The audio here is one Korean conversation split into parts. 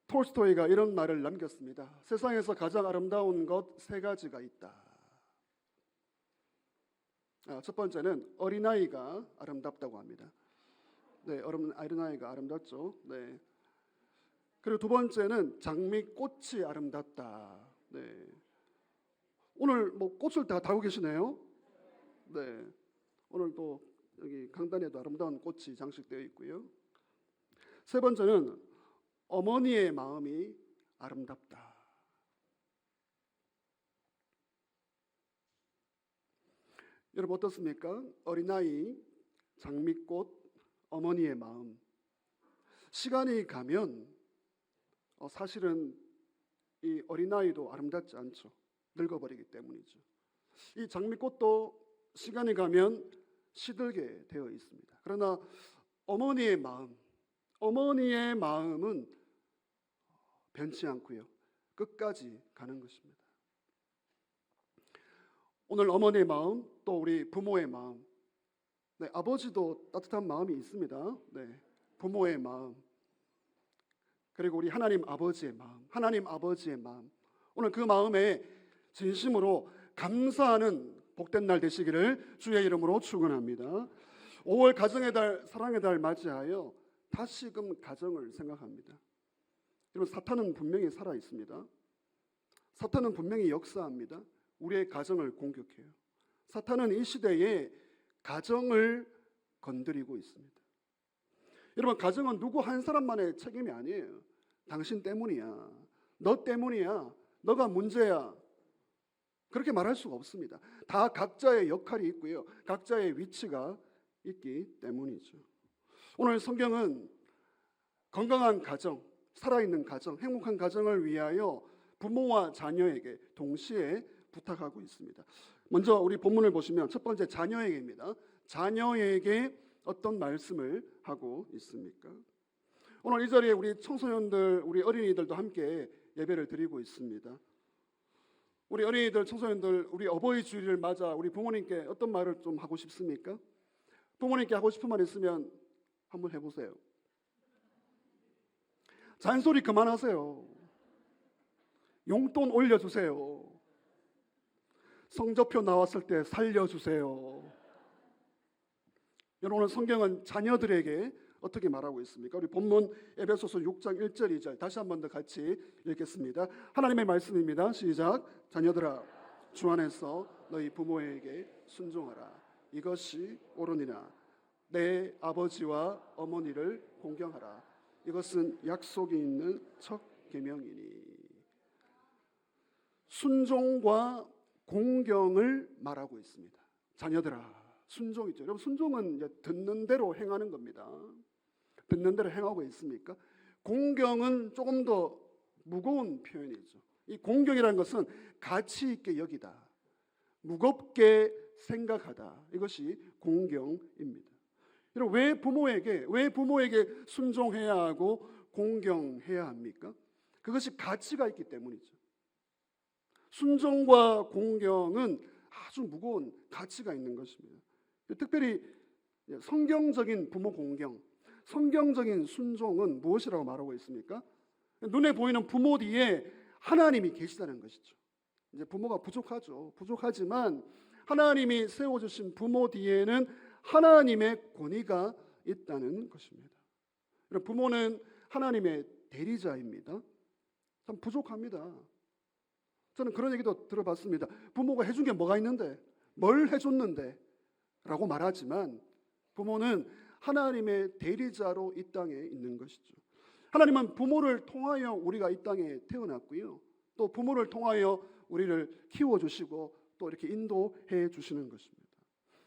톨스토이가 이런 말을 남겼습니다. 세상에서 가장 아름다운 것 세 가지가 있다. 첫 번째는 어린아이가 아름답다고 합니다. 네, 어린아이가 아름답죠. 네. 그리고 두 번째는 장미꽃이 아름답다. 네. 오늘 뭐 꽃을 다 달고 계시네요. 네. 오늘 또 여기 강단에도 아름다운 꽃이 장식되어 있고요. 세 번째는 어머니의 마음이 아름답다. 여러분 어떻습니까? 어린아이, 장미꽃, 어머니의 마음. 시간이 가면 사실은 이 어린아이도 아름답지 않죠. 늙어버리기 때문이죠. 이 장미꽃도 시간이 가면 시들게 되어 있습니다. 그러나 어머니의 마음은 변치 않고요. 끝까지 가는 것입니다. 오늘 어머니의 마음, 또 우리 부모의 마음. 네, 아버지도 따뜻한 마음이 있습니다. 네, 부모의 마음. 그리고 우리 하나님 아버지의 마음. 오늘 그 마음에 진심으로 감사하는 복된 날 되시기를 주의 이름으로 축원합니다. 5월 가정의 달, 사랑의 달 맞이하여 다시금 가정을 생각합니다. 여러분 사탄은 분명히 살아 있습니다. 사탄은 분명히 역사합니다. 우리의 가정을 공격해요. 사탄은 이 시대에 가정을 건드리고 있습니다. 여러분 가정은 누구 한 사람만의 책임이 아니에요. 당신 때문이야. 너 때문이야. 너가 문제야. 그렇게 말할 수가 없습니다. 다 각자의 역할이 있고요. 각자의 위치가 있기 때문이죠. 오늘 성경은 건강한 가정, 살아있는 가정, 행복한 가정을 위하여 부모와 자녀에게 동시에 부탁하고 있습니다. 먼저 우리 본문을 보시면 첫 번째 자녀에게입니다. 자녀에게 어떤 말씀을 하고 있습니까? 오늘 이 자리에 우리 청소년들, 우리 어린이들도 함께 예배를 드리고 있습니다. 우리 어린이들, 청소년들, 우리 어버이 주일을 맞아 우리 부모님께 어떤 말을 좀 하고 싶습니까? 부모님께 하고 싶은 말 있으면 한번 해보세요. 잔소리 그만하세요. 용돈 올려주세요. 성적표 나왔을 때 살려주세요. 여러분 오늘 성경은 자녀들에게 어떻게 말하고 있습니까? 우리 본문 에베소서 6장 1절 2절 다시 한 번 더 같이 읽겠습니다. 하나님의 말씀입니다. 시작. 자녀들아 주 안에서 너희 부모에게 순종하라. 이것이 옳으니라. 내 아버지와 어머니를 공경하라. 이것은 약속이 있는 첫 계명이니. 순종과 공경을 말하고 있습니다. 자녀들아 순종이죠. 여러분 순종은 이제 듣는 대로 행하는 겁니다. 듣는 대로 행하고 있습니까? 공경은 조금 더 무거운 표현이죠. 이 공경이라는 것은 가치 있게 여기다, 무겁게 생각하다. 이것이 공경입니다. 여러분 왜 부모에게 순종해야 하고 공경해야 합니까? 그것이 가치가 있기 때문이죠. 순종과 공경은 아주 무거운 가치가 있는 것입니다. 특별히 성경적인 부모 공경, 성경적인 순종은 무엇이라고 말하고 있습니까? 눈에 보이는 부모 뒤에 하나님이 계시다는 것이죠. 이제 부모가 부족하죠. 부족하지만 하나님이 세워주신 부모 뒤에는 하나님의 권위가 있다는 것입니다. 부모는 하나님의 대리자입니다. 참 부족합니다. 저는 그런 얘기도 들어봤습니다. 부모가 해준 게 뭐가 있는데, 뭘 해줬는데 라고 말하지만 부모는 하나님의 대리자로 이 땅에 있는 것이죠. 하나님은 부모를 통하여 우리가 이 땅에 태어났고요. 또 부모를 통하여 우리를 키워주시고 또 이렇게 인도해 주시는 것입니다.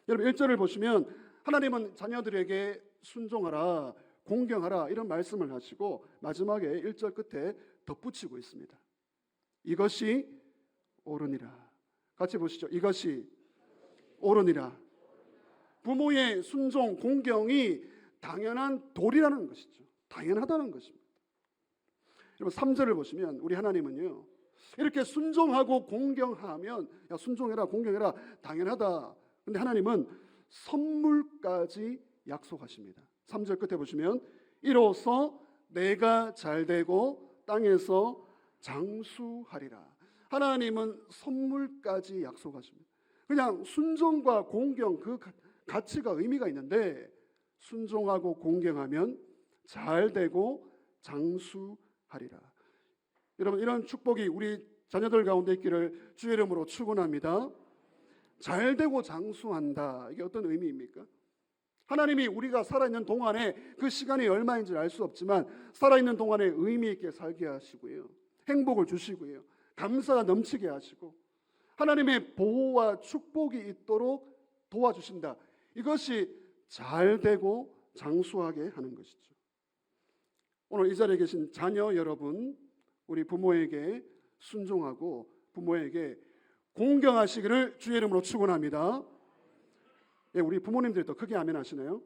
여러분 1절을 보시면 하나님은 자녀들에게 순종하라, 공경하라 이런 말씀을 하시고 마지막에 1절 끝에 덧붙이고 있습니다. 이것이 옳으니라. 같이 보시죠. 이것이 옳으니라. 부모의 순종, 공경이 당연한 도리라는 것이죠. 당연하다는 것입니다. 여러분 3절을 보시면 우리 하나님은요 이렇게 순종하고 공경하면 야 순종해라 공경해라 당연하다. 근데 하나님은 선물까지 약속하십니다. 3절 끝에 보시면 이로써 내가 잘되고 땅에서 장수하리라. 하나님은 선물까지 약속하십니다. 그냥 순종과 공경 그 가치가 의미가 있는데 순종하고 공경하면 잘 되고 장수하리라. 여러분 이런 축복이 우리 자녀들 가운데 있기를 주의 이름으로 축원합니다. 잘 되고 장수한다. 이게 어떤 의미입니까? 하나님이 우리가 살아있는 동안에 그 시간이 얼마인지 알 수 없지만 살아있는 동안에 의미 있게 살게 하시고요. 행복을 주시고요. 감사가 넘치게 하시고 하나님의 보호와 축복이 있도록 도와주신다. 이것이 잘 되고 장수하게 하는 것이죠. 오늘 이 자리에 계신 자녀 여러분, 우리 부모에게 순종하고 부모에게 공경하시기를 주의 이름으로 축원합니다. 예, 우리 부모님들이 더 크게 아멘 하시네요.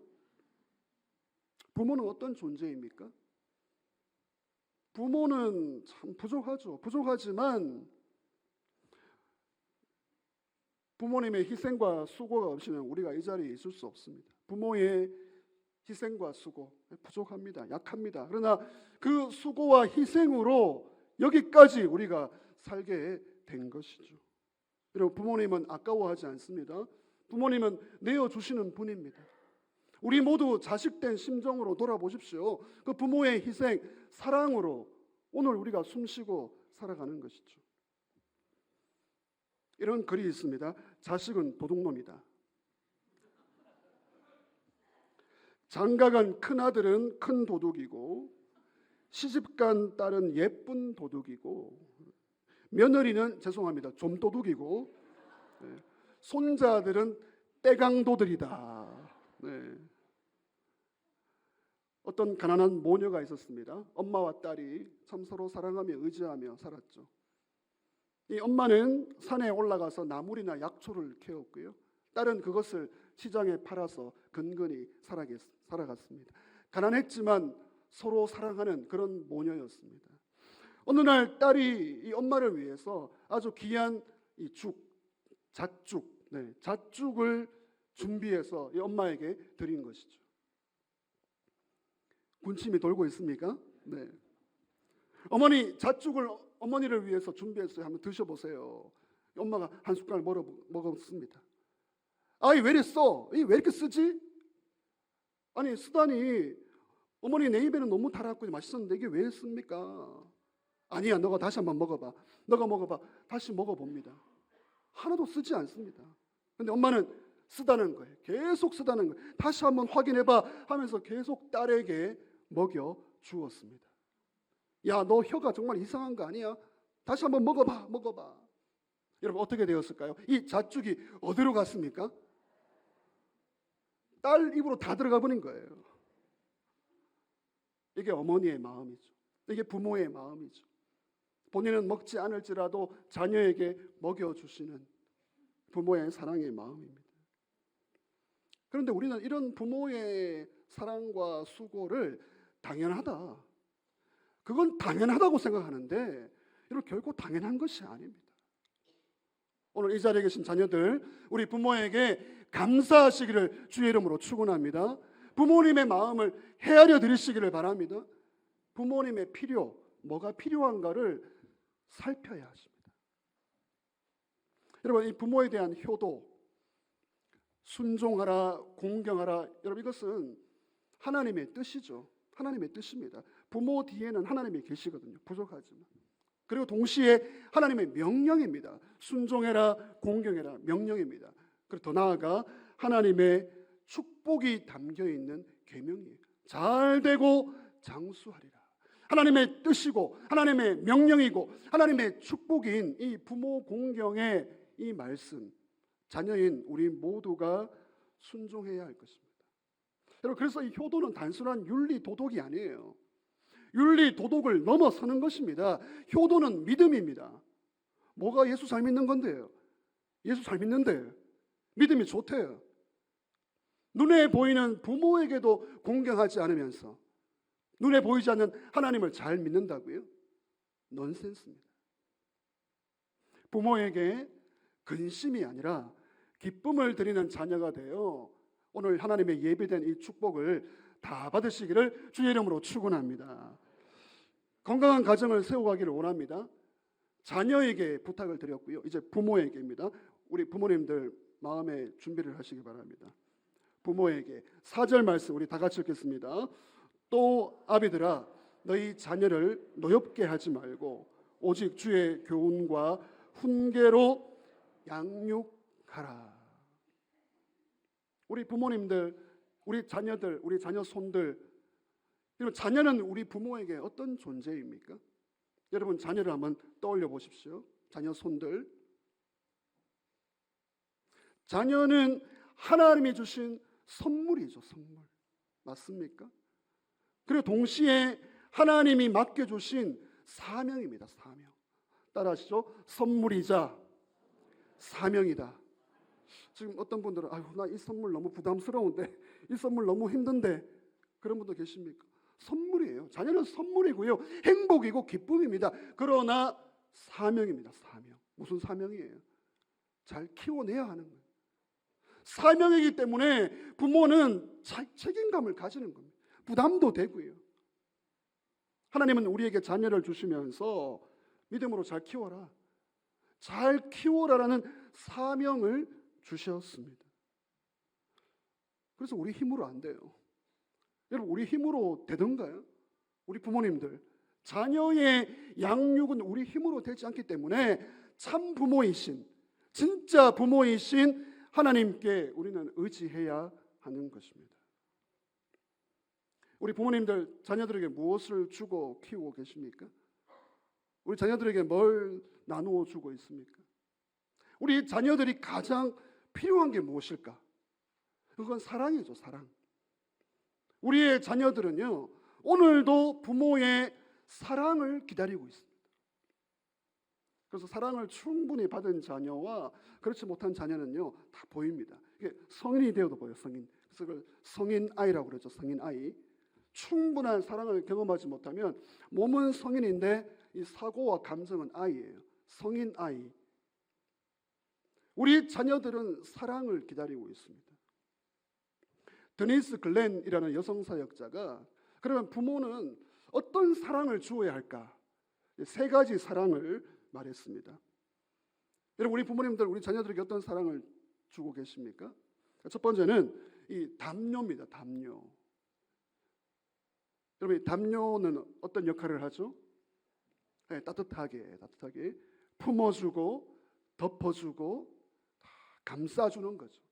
부모는 어떤 존재입니까? 부모는 참 부족하죠. 부족하지만 부모님의 희생과 수고가 없이는 우리가 이 자리에 있을 수 없습니다. 부모의 희생과 수고 부족합니다. 약합니다. 그러나 그 수고와 희생으로 여기까지 우리가 살게 된 것이죠. 여러분 부모님은 아까워하지 않습니다. 부모님은 내어주시는 분입니다. 우리 모두 자식된 심정으로 돌아보십시오. 그 부모의 희생, 사랑으로 오늘 우리가 숨쉬고 살아가는 것이죠. 이런 글이 있습니다. 자식은 도둑놈이다. 장가간 큰아들은 큰 도둑이고 시집간 딸은 예쁜 도둑이고 며느리는 죄송합니다. 좀 도둑이고 손자들은 떼강도들이다. 네. 어떤 가난한 모녀가 있었습니다. 엄마와 딸이 참 서로 사랑하며 의지하며 살았죠. 이 엄마는 산에 올라가서 나물이나 약초를 캐었고요. 딸은 그것을 시장에 팔아서 근근히 살아갔습니다. 가난했지만 서로 사랑하는 그런 모녀였습니다. 어느 날 딸이 이 엄마를 위해서 아주 귀한 이 잣죽을 준비해서 이 엄마에게 드린 것이죠. 군침이 돌고 있습니까? 네. 어머니 잣죽을 어머니를 위해서 준비했어요. 한번 드셔보세요. 엄마가 한 숟갈 먹었습니다. 아이 왜 이랬어? 왜 이렇게 쓰지? 아니 쓰다니 어머니 내 입에는 너무 달았고 맛있었는데 이게 왜 씁니까? 아니야 너가 다시 한번 먹어봐. 너가 먹어봐. 다시 먹어봅니다. 하나도 쓰지 않습니다. 근데 엄마는 쓰다는 거예요. 계속 쓰다는 거예요. 다시 한번 확인해봐 하면서 계속 딸에게 먹여 주었습니다. 야, 너 혀가 정말 이상한 거 아니야? 다시 한번 먹어봐. 여러분 어떻게 되었을까요? 이 잣죽이 어디로 갔습니까? 딸 입으로 다 들어가 버린 거예요. 이게 어머니의 마음이죠. 이게 부모의 마음이죠. 본인은 먹지 않을지라도 자녀에게 먹여주시는 부모의 사랑의 마음입니다. 그런데 우리는 이런 부모의 사랑과 수고를 당연하다. 그건 당연하다고 생각하는데 이건 결코 당연한 것이 아닙니다. 오늘 이 자리에 계신 자녀들, 우리 부모에게 감사하시기를 주의 이름으로 축원합니다. 부모님의 마음을 헤아려 드리시기를 바랍니다. 부모님의 필요, 뭐가 필요한가를 살펴야 하십니다. 여러분 이 부모에 대한 효도, 순종하라, 공경하라, 여러분 이것은 하나님의 뜻이죠. 하나님의 뜻입니다. 부모 뒤에는 하나님이 계시거든요. 부족하지만. 그리고 동시에 하나님의 명령입니다. 순종해라, 공경해라, 명령입니다. 그리고 더 나아가 하나님의 축복이 담겨있는 계명이에요. 잘 되고 장수하리라. 하나님의 뜻이고 하나님의 명령이고 하나님의 축복인 이 부모 공경의 이 말씀, 자녀인 우리 모두가 순종해야 할 것입니다. 여러분 그래서 이 효도는 단순한 윤리 도덕이 아니에요. 윤리 도덕을 넘어서는 것입니다. 효도는 믿음입니다. 뭐가 예수 잘 믿는 건데요? 예수 잘 믿는데 믿음이 좋대요. 눈에 보이는 부모에게도 공경하지 않으면서 눈에 보이지 않는 하나님을 잘 믿는다고요? 넌센스입니다. 부모에게 근심이 아니라 기쁨을 드리는 자녀가 되어 오늘 하나님의 예비된 이 축복을 다 받으시기를 주의 이름으로 축원합니다. 건강한 가정을 세워가기를 원합니다. 자녀에게 부탁을 드렸고요. 이제 부모에게입니다. 우리 부모님들 마음의 준비를 하시기 바랍니다. 부모에게 4절 말씀 우리 다 같이 읽겠습니다. 또 아비들아 너희 자녀를 노엽게 하지 말고 오직 주의 교훈과 훈계로 양육하라. 우리 부모님들, 우리 자녀들, 우리 자녀 손들, 여러분 자녀는 우리 부모에게 어떤 존재입니까? 여러분 자녀를 한번 떠올려 보십시오. 자녀 손들. 자녀는 하나님이 주신 선물이죠, 선물. 맞습니까? 그리고 동시에 하나님이 맡겨주신 사명입니다, 사명. 따라하시죠. 선물이자 사명이다. 지금 어떤 분들은 아유, 나 이 선물 너무 부담스러운데, 이 선물 너무 힘든데, 그런 분도 계십니까? 선물이에요. 자녀는 선물이고요, 행복이고 기쁨입니다. 그러나 사명입니다, 사명. 무슨 사명이에요? 잘 키워내야 하는 거예요. 사명이기 때문에 부모는 책임감을 가지는 겁니다. 부담도 되고요. 하나님은 우리에게 자녀를 주시면서 믿음으로 잘 키워라, 잘 키워라라는 사명을 주셨습니다. 그래서 우리 힘으로 안 돼요. 여러분 우리 힘으로 되던가요? 우리 부모님들 자녀의 양육은 우리 힘으로 되지 않기 때문에 참 부모이신, 진짜 부모이신 하나님께 우리는 의지해야 하는 것입니다. 우리 부모님들 자녀들에게 무엇을 주고 키우고 계십니까? 우리 자녀들에게 뭘 나누어 주고 있습니까? 우리 자녀들이 가장 필요한 게 무엇일까? 그건 사랑이죠, 사랑. 우리의 자녀들은요, 오늘도 부모의 사랑을 기다리고 있습니다. 그래서 사랑을 충분히 받은 자녀와 그렇지 못한 자녀는요, 다 보입니다. 이게 성인이 되어도 보여요, 성인. 그래서 그걸 성인 아이라고 그러죠, 성인 아이. 충분한 사랑을 경험하지 못하면 몸은 성인인데 이 사고와 감정은 아이예요. 성인 아이. 우리 자녀들은 사랑을 기다리고 있습니다. 드니스 글렌이라는 여성 사역자가 그러면 부모는 어떤 사랑을 주어야 할까? 3가지 사랑을 말했습니다. 여러분 우리 부모님들 우리 자녀들에게 어떤 사랑을 주고 계십니까? 첫 번째는 이 담요입니다. 담요. 여러분 담요는 어떤 역할을 하죠? 네, 따뜻하게 품어주고 덮어주고 감싸주는 거죠.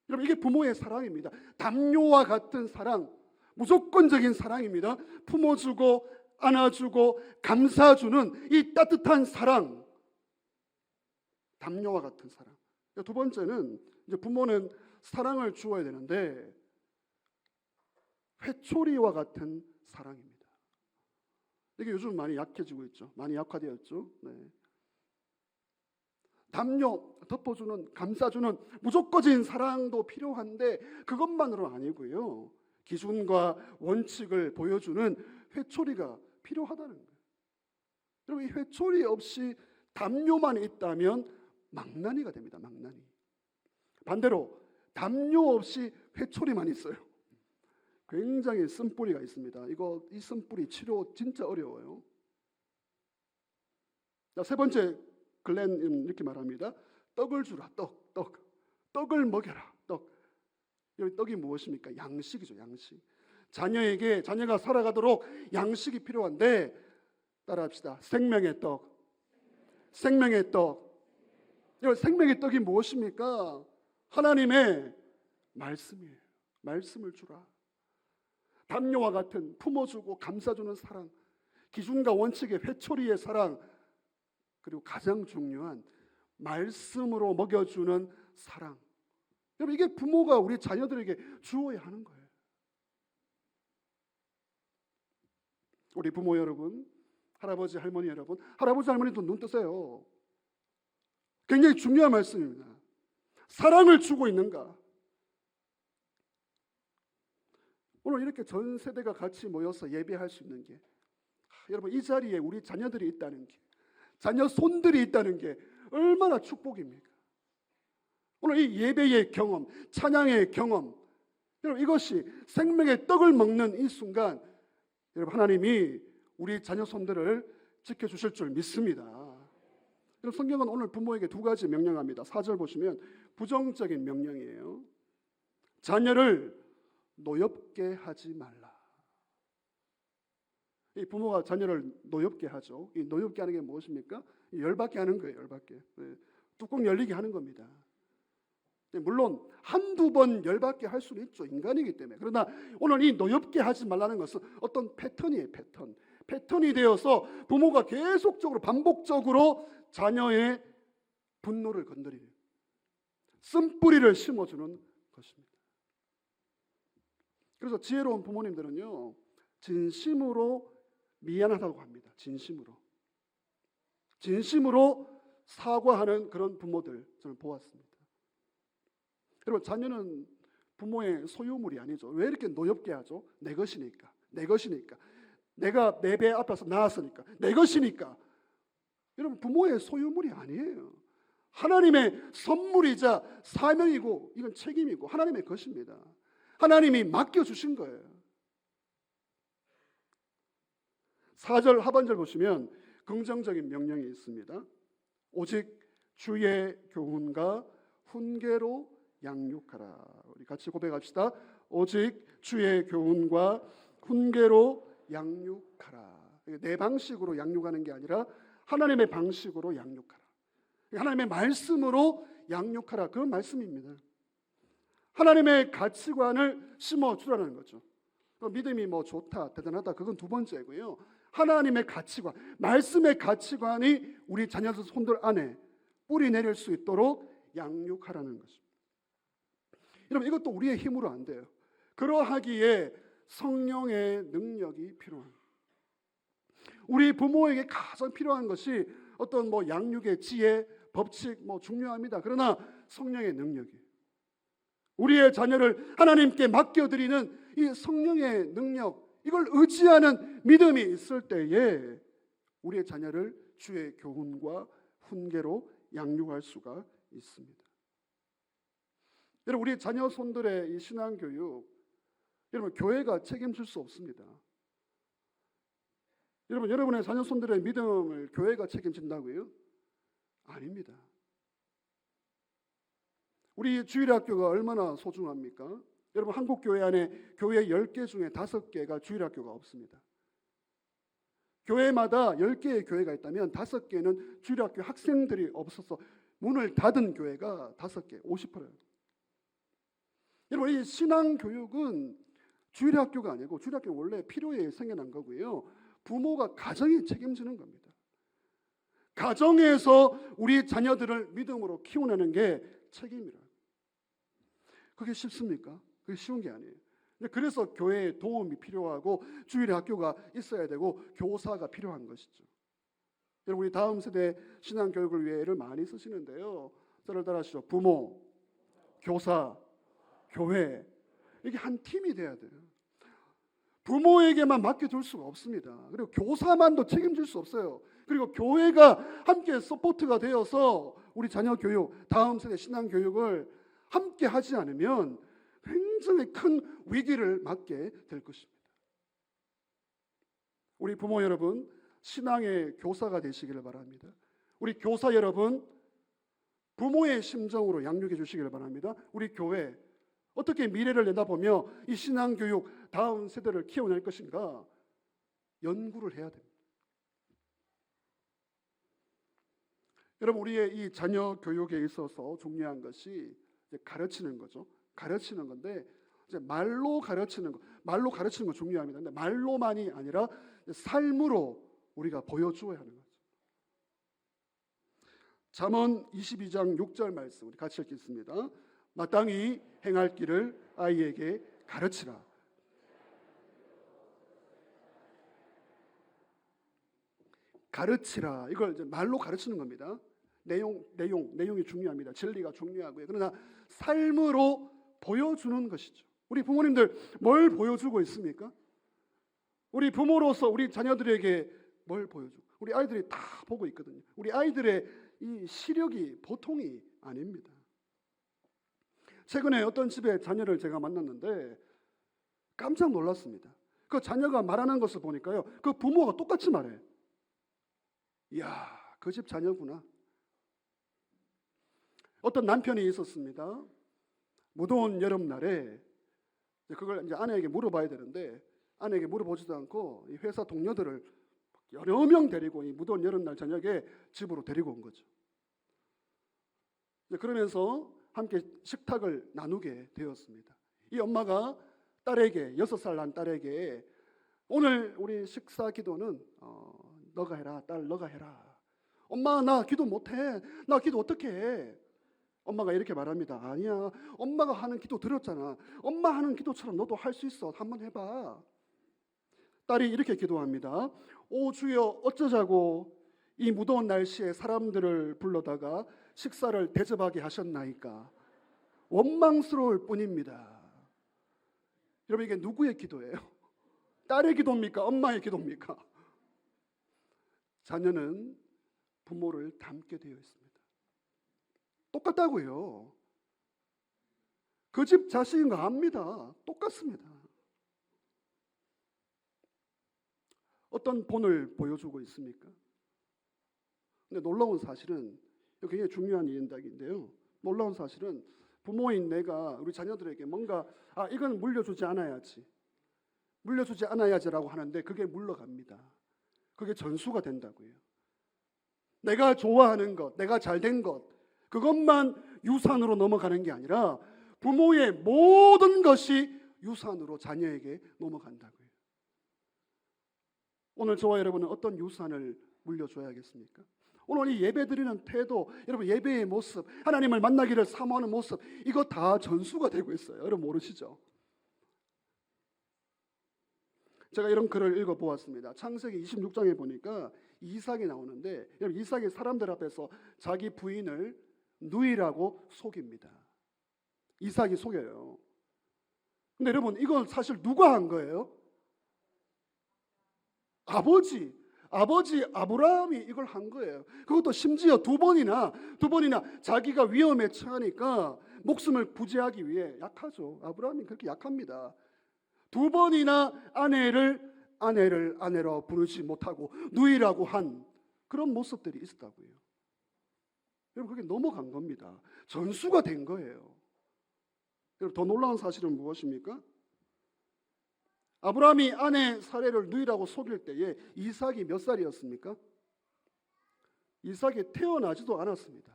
여러분 이게 부모의 사랑입니다. 담요와 같은 사랑, 무조건적인 사랑입니다. 품어주고 안아주고 감싸주는 이 따뜻한 사랑, 담요와 같은 사랑. 두 번째는 이제 부모는 사랑을 주어야 되는데 회초리와 같은 사랑입니다. 이게 요즘 많이 약해지고 있죠. 많이 약화되었죠. 네. 담요, 덮어주는, 감싸주는 무조건적인 사랑도 필요한데 그것만으로는 아니고요. 기준과 원칙을 보여주는 회초리가 필요하다는 거예요. 여러분 이 회초리 없이 담요만 있다면 망나니가 됩니다. 망나니. 반대로 담요 없이 회초리만 있어요. 굉장히 쓴뿌리가 있습니다. 이 쓴뿌리 치료 진짜 어려워요. 자, 3번째 글렌은 이렇게 말합니다. 떡을 주라, 떡을 먹여라, 떡. 여기 떡이 무엇입니까? 양식이죠, 양식. 자녀가 살아가도록 양식이 필요한데 따라합시다. 생명의 떡. 생명의 떡. 여러분 생명의 떡이 무엇입니까? 하나님의 말씀이에요. 말씀을 주라. 담요와 같은 품어주고 감싸주는 사랑, 기준과 원칙의 회초리의 사랑, 그리고 가장 중요한 말씀으로 먹여주는 사랑. 여러분 이게 부모가 우리 자녀들에게 주어야 하는 거예요. 우리 부모 여러분, 할아버지 할머니 여러분, 할아버지 할머니도 눈 뜨세요. 굉장히 중요한 말씀입니다. 사랑을 주고 있는가? 오늘 이렇게 전 세대가 같이 모여서 예배할 수 있는 게, 여러분 이 자리에 우리 자녀들이 있다는 게, 자녀 손들이 있다는 게 얼마나 축복입니까? 오늘 이 예배의 경험, 찬양의 경험, 여러분 이것이 생명의 떡을 먹는 이 순간, 여러분 하나님이 우리 자녀 손들을 지켜주실 줄 믿습니다. 여러분, 성경은 오늘 부모에게 두 가지 명령합니다. 4절 보시면 부정적인 명령이에요. 자녀를 노엽게 하지 말라. 이 부모가 자녀를 노엽게 하죠. 이 노엽게 하는 게 무엇입니까? 열받게 하는 거예요. 열받게. 뚜껑 열리게 하는 겁니다. 물론 한두 번 열받게 할 수는 있죠. 인간이기 때문에. 그러나 오늘 이 노엽게 하지 말라는 것은 어떤 패턴이에요. 패턴이 되어서 부모가 계속적으로 반복적으로 자녀의 분노를 건드리는 쓴뿌리를 심어주는 것입니다. 그래서 지혜로운 부모님들은요, 진심으로 미안하다고 합니다. 진심으로 사과하는 그런 부모들 저는 보았습니다. 여러분, 자녀는 부모의 소유물이 아니죠. 왜 이렇게 노엽게 하죠? 내 것이니까. 내가 내 배 앞에서 낳았으니까. 내 것이니까. 여러분, 부모의 소유물이 아니에요. 하나님의 선물이자 사명이고 이건 책임이고 하나님의 것입니다. 하나님이 맡겨주신 거예요. 4절 하반절 보시면 긍정적인 명령이 있습니다. 오직 주의 교훈과 훈계로 양육하라. 우리 같이 고백합시다. 오직 주의 교훈과 훈계로 양육하라. 내 방식으로 양육하는 게 아니라 하나님의 방식으로 양육하라. 하나님의 말씀으로 양육하라. 그런 말씀입니다. 하나님의 가치관을 심어주라는 거죠. 믿음이 뭐 좋다, 대단하다, 그건 두 번째고요. 하나님의 가치관, 말씀의 가치관이 우리 자녀들 손들 안에 뿌리 내릴 수 있도록 양육하라는 것입니다. 여러분, 이것도 우리의 힘으로 안 돼요. 그러하기에 성령의 능력이 필요합니다. 우리 부모에게 가장 필요한 것이 어떤 뭐 양육의 지혜, 법칙 뭐 중요합니다. 그러나 성령의 능력이, 우리의 자녀를 하나님께 맡겨드리는 이 성령의 능력, 이걸 의지하는 믿음이 있을 때에 우리의 자녀를 주의 교훈과 훈계로 양육할 수가 있습니다. 여러분, 우리 자녀 손들의 이 신앙교육, 여러분, 교회가 책임질 수 없습니다. 여러분, 여러분의 자녀 손들의 믿음을 교회가 책임진다고요? 아닙니다. 우리 주일학교가 얼마나 소중합니까? 여러분, 한국 교회 안에 교회 10개 중에 5개가 주일학교가 없습니다. 교회마다 10개의 교회가 있다면 5개는 주일학교 학생들이 없어서 문을 닫은 교회가 5개, 50%예요. 여러분, 이 신앙교육은 주일학교가 아니고, 주일학교는 원래 필요에 생겨난 거고요. 부모가 가정이 책임지는 겁니다. 가정에서 우리 자녀들을 믿음으로 키워내는 게 책임이라. 그게 쉽습니까? 그게 쉬운 게 아니에요. 그래서 교회의 도움이 필요하고 주일에 학교가 있어야 되고 교사가 필요한 것이죠. 여러분, 우리 다음 세대 신앙교육을 위해 애를 많이 쓰시는데요. 저를 따라하시죠. 부모, 교사, 교회, 이게 한 팀이 돼야 돼요. 부모에게만 맡겨둘 수가 없습니다. 그리고 교사만도 책임질 수 없어요. 그리고 교회가 함께 서포트가 되어서 우리 자녀 교육, 다음 세대 신앙 교육을 함께 하지 않으면 굉장히 큰 위기를 맞게 될 것입니다. 우리 부모 여러분, 신앙의 교사가 되시기를 바랍니다. 우리 교사 여러분, 부모의 심정으로 양육해 주시기를 바랍니다. 우리 교회, 어떻게 미래를 내다보며 이 신앙교육 다음 세대를 키워낼 것인가 연구를 해야 됩니다. 여러분, 우리의 이 자녀 교육에 있어서 중요한 것이 이제 가르치는 거죠. 가르치는 건데, 이제 말로 가르치는 거 중요합니다. 근데 말로만이 아니라 삶으로 우리가 보여주어야 하는 거죠. 잠언 22장 6절 말씀 우리 같이 읽겠습니다. 마땅히 행할 길을 아이에게 가르치라. 가르치라. 이걸 이제 말로 가르치는 겁니다. 내용이 중요합니다. 진리가 중요하고요. 그러나 삶으로 보여주는 것이죠. 우리 부모님들 뭘 보여주고 있습니까? 우리 부모로서 우리 자녀들에게 뭘 보여주고, 우리 아이들이 다 보고 있거든요. 우리 아이들의 이 시력이 보통이 아닙니다. 최근에 어떤 집의 자녀를 제가 만났는데 깜짝 놀랐습니다. 그 자녀가 말하는 것을 보니까요, 그 부모가 똑같이 말해. 이야, 그 집 자녀구나. 어떤 남편이 있었습니다. 무더운 여름날에 그걸 이제 아내에게 물어봐야 되는데 아내에게 물어보지도 않고 이 회사 동료들을 여러 명 데리고 이 무더운 여름날 저녁에 집으로 데리고 온 거죠. 그러면서 함께 식탁을 나누게 되었습니다. 이 엄마가 딸에게 6살 난 딸에게 오늘 우리 식사 기도는 너가 해라. 딸 너가 해라. 엄마 나 기도 못해. 나 기도 어떻게 해? 엄마가 이렇게 말합니다. 아니야. 엄마가 하는 기도 들었잖아. 엄마 하는 기도처럼 너도 할 수 있어. 한번 해봐. 딸이 이렇게 기도합니다. 오 주여 어쩌자고 이 무더운 날씨에 사람들을 불러다가 식사를 대접하게 하셨나이까. 원망스러울 뿐입니다. 여러분 이게 누구의 기도예요? 딸의 기도입니까? 엄마의 기도입니까? 자녀는 부모를 닮게 되어 있습니다. 똑같다고요. 그 집 자식인 거 압니다. 똑같습니다. 어떤 본을 보여주고 있습니까? 근데 놀라운 사실은 굉장히 중요한 이야기인데요. 놀라운 사실은 부모인 내가 우리 자녀들에게 뭔가 이건 물려주지 않아야지라고 하는데 그게 물러갑니다. 그게 전수가 된다고요. 내가 좋아하는 것, 내가 잘된 것 그것만 유산으로 넘어가는 게 아니라 부모의 모든 것이 유산으로 자녀에게 넘어간다고요. 오늘 저와 여러분은 어떤 유산을 물려줘야겠습니까? 오늘 이 예배 드리는 태도, 여러분 예배의 모습, 하나님을 만나기를 사모하는 모습 이거 다 전수가 되고 있어요. 여러분 모르시죠? 제가 이런 글을 읽어보았습니다. 창세기 26장에 보니까 이삭이 나오는데 여러분 이삭이 사람들 앞에서 자기 부인을 누이라고 속입니다. 이삭이 속여요. 근데 여러분 이건 사실 누가 한 거예요? 아버지 아브라함이 이걸 한 거예요. 그것도 심지어 두 번이나 자기가 위험에 처하니까 목숨을 구제하기 위해 약하죠. 아브라함이 그렇게 약합니다. 두 번이나 아내를 아내로 부르지 못하고 누이라고 한 그런 모습들이 있었다고요. 여러분 그게 넘어간 겁니다. 전수가 된 거예요. 여러분 더 놀라운 사실은 무엇입니까? 아브라함이 아내 사례를 누이라고 속일 때에 이삭이 몇 살이었습니까? 이삭이 태어나지도 않았습니다.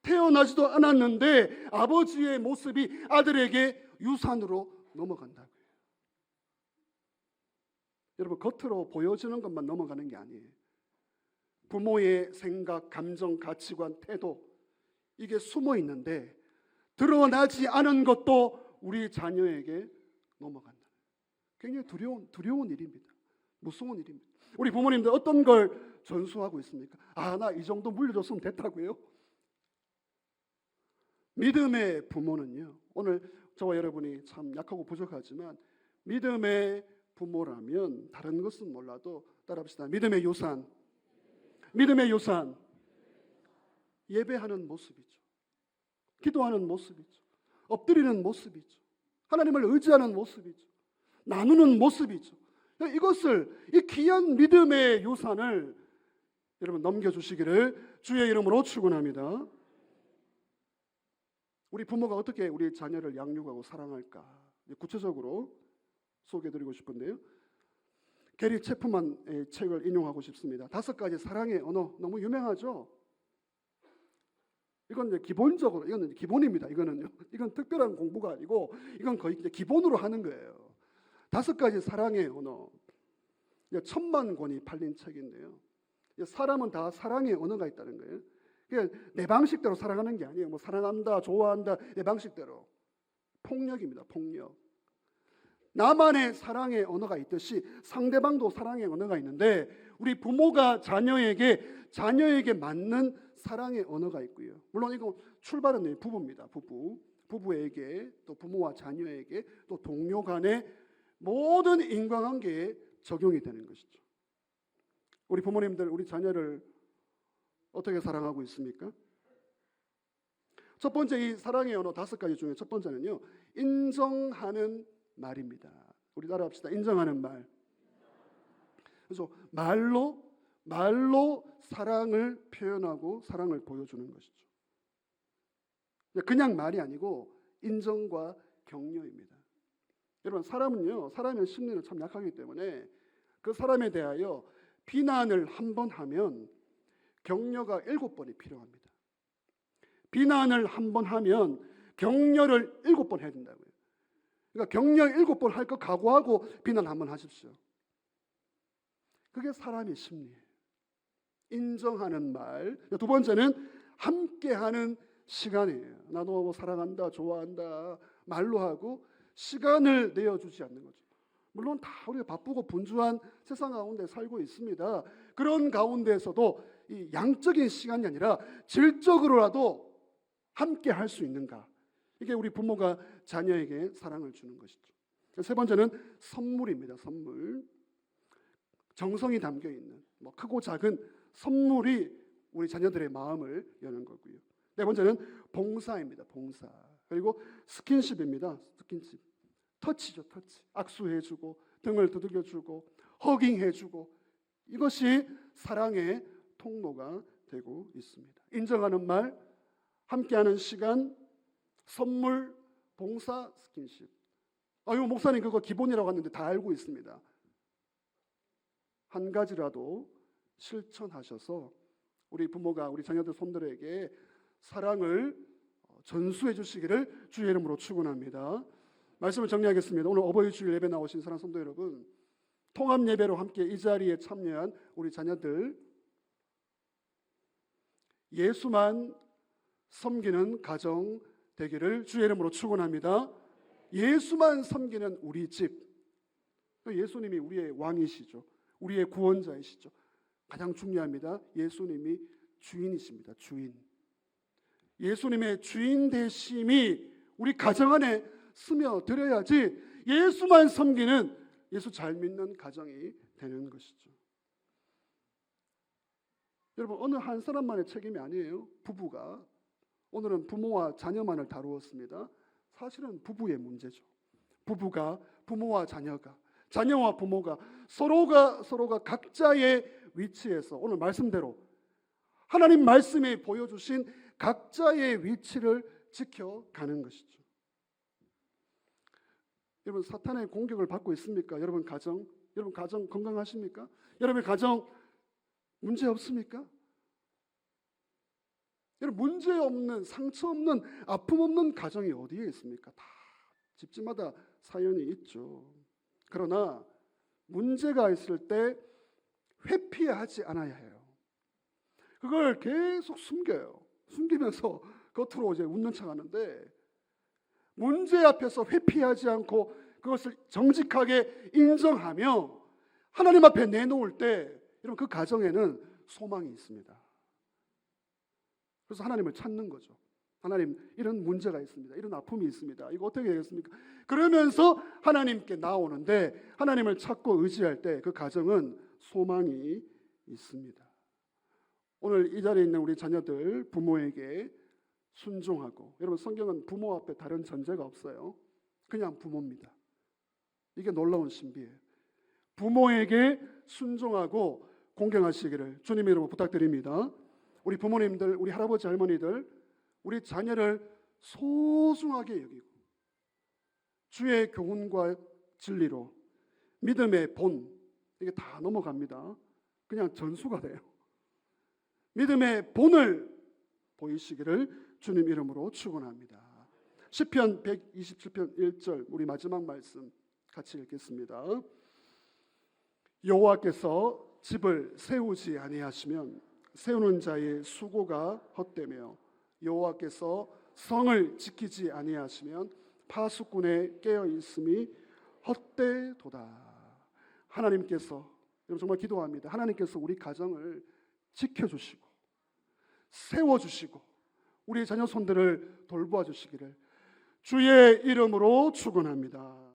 태어나지도 않았는데 아버지의 모습이 아들에게 유산으로 넘어간다고요. 여러분 겉으로 보여지는 것만 넘어가는 게 아니에요. 부모의 생각, 감정, 가치관, 태도 이게 숨어 있는데 드러나지 않은 것도 우리 자녀에게 넘어간다. 굉장히 두려운 일입니다. 무서운 일입니다. 우리 부모님들 어떤 걸 전수하고 있습니까? 나 이 정도 물려줬으면 됐다고요? 믿음의 부모는요. 오늘 저와 여러분이 참 약하고 부족하지만 믿음의 부모라면 다른 것은 몰라도 따라합시다. 믿음의 유산. 예배하는 모습이죠. 기도하는 모습이죠. 엎드리는 모습이죠. 하나님을 의지하는 모습이죠. 나누는 모습이죠. 이 귀한 믿음의 유산을 여러분 넘겨주시기를 주의 이름으로 축원합니다. 우리 부모가 어떻게 우리 자녀를 양육하고 사랑할까? 구체적으로 소개해드리고 싶은데요. 게리 체프만의 책을 인용하고 싶습니다. 5가지 사랑의 언어 너무 유명하죠. 이건 이제 기본적으로 이건 기본입니다. 이건 특별한 공부가 아니고 이건 거의 이제 기본으로 하는 거예요. 5가지 사랑의 언어. 1000만 권이 팔린 책인데요. 사람은 다 사랑의 언어가 있다는 거예요. 그러니까 내 방식대로 사랑하는 게 아니에요. 사랑한다, 좋아한다, 내 방식대로. 폭력입니다. 폭력. 나만의 사랑의 언어가 있듯이 상대방도 사랑의 언어가 있는데 우리 부모가 자녀에게 맞는 사랑의 언어가 있고요. 물론 이거 출발은 부부입니다. 부부에게 또 부모와 자녀에게 또 동료 간의 모든 인간관계에 적용이 되는 것이죠. 우리 부모님들 우리 자녀를 어떻게 사랑하고 있습니까? 첫 번째 이 사랑의 언어 5가지 중에 첫 번째는요. 인정하는 말입니다. 우리 따라합시다. 인정하는 말. 그래서 말로 사랑을 표현하고 사랑을 보여주는 것이죠. 그냥 말이 아니고 인정과 격려입니다. 여러분, 사람의 심리는 참 약하기 때문에 그 사람에 대하여 비난을 한 번 하면 격려가 7번이 필요합니다. 비난을 한 번 하면 격려를 7번 해야 된다고요. 그러니까 격려 7번 할 거 각오하고 비난 한 번 하십시오. 그게 사람의 심리예요. 인정하는 말. 두 번째는 함께하는 시간이에요. 나도 뭐 사랑한다, 좋아한다 말로 하고 시간을 내어주지 않는 거죠. 물론 다 우리가 바쁘고 분주한 세상 가운데 살고 있습니다. 그런 가운데에서도 이 양적인 시간이 아니라 질적으로라도 함께 할 수 있는가. 이게 우리 부모가 자녀에게 사랑을 주는 것이죠. 세 번째는 선물입니다. 선물. 정성이 담겨 있는 크고 작은 선물이 우리 자녀들의 마음을 여는 거고요. 네 번째는 봉사입니다. 봉사. 그리고 스킨십입니다. 스킨십. 터치죠. 터치. 악수해주고 등을 두들겨주고 허깅해주고 이것이 사랑의 통로가 되고 있습니다. 인정하는 말, 함께하는 시간, 선물, 봉사, 스킨십. 이거 목사님 그거 기본이라고 하는데 다 알고 있습니다. 한 가지라도 실천하셔서 우리 부모가 우리 자녀들 손들에게 사랑을 전수해 주시기를 주의 이름으로 축원합니다. 말씀을 정리하겠습니다. 오늘 어버이 주일 예배 나오신 사랑 성도 여러분, 통합 예배로 함께 이 자리에 참여한 우리 자녀들, 예수만 섬기는 가정 되기를 주의 이름으로 축원합니다. 예수만 섬기는 우리 집. 예수님이 우리의 왕이시죠. 우리의 구원자이시죠. 가장 중요합니다. 예수님이 주인이십니다. 주인. 예수님의 주인 되심이 우리 가정 안에 스며들어야지 예수만 섬기는, 예수 잘 믿는 가정이 되는 것이죠. 여러분, 어느 한 사람만의 책임이 아니에요. 부부가. 오늘은 부모와 자녀만을 다루었습니다. 사실은 부부의 문제죠. 부모와 자녀와 부모가 서로가 각자의 위치에서 오늘 말씀대로 하나님 말씀에 보여주신 각자의 위치를 지켜가는 것이죠. 여러분, 사탄의 공격을 받고 있습니까? 여러분 가정 건강하십니까? 여러분 가정 문제 없습니까? 여러분, 문제 없는, 상처 없는, 아픔 없는 가정이 어디에 있습니까? 다 집집마다 사연이 있죠. 그러나 문제가 있을 때 회피하지 않아야 해요. 그걸 계속 숨겨요. 숨기면서 겉으로 이제 웃는 척 하는데, 문제 앞에서 회피하지 않고 그것을 정직하게 인정하며 하나님 앞에 내놓을 때, 여러분, 그 가정에는 소망이 있습니다. 그래서 하나님을 찾는 거죠. 하나님, 이런 문제가 있습니다. 이런 아픔이 있습니다. 이거 어떻게 되겠습니까? 그러면서 하나님께 나오는데, 하나님을 찾고 의지할 때 그 가정은 소망이 있습니다. 오늘 이 자리에 있는 우리 자녀들, 부모에게 순종하고, 여러분, 성경은 부모 앞에 다른 전제가 없어요. 그냥 부모입니다. 이게 놀라운 신비예요. 부모에게 순종하고 공경하시기를 주님의 이름으로 부탁드립니다. 우리 부모님들, 우리 할아버지 할머니들, 우리 자녀를 소중하게 여기고 주의 교훈과 진리로 믿음의 본, 이게 다 넘어갑니다. 그냥 전수가 돼요. 믿음의 본을 보이시기를 주님 이름으로 축원합니다. 시편 127편 1절, 우리 마지막 말씀 같이 읽겠습니다. 여호와께서 집을 세우지 아니하시면 세우는 자의 수고가 헛되며, 여호와께서 성을 지키지 아니하시면 파수꾼의 깨어 있음이 헛되도다. 하나님께서, 여러분 정말 기도합니다. 하나님께서 우리 가정을 지켜주시고 세워주시고 우리 자녀 손들을 돌보아 주시기를 주의 이름으로 축원합니다.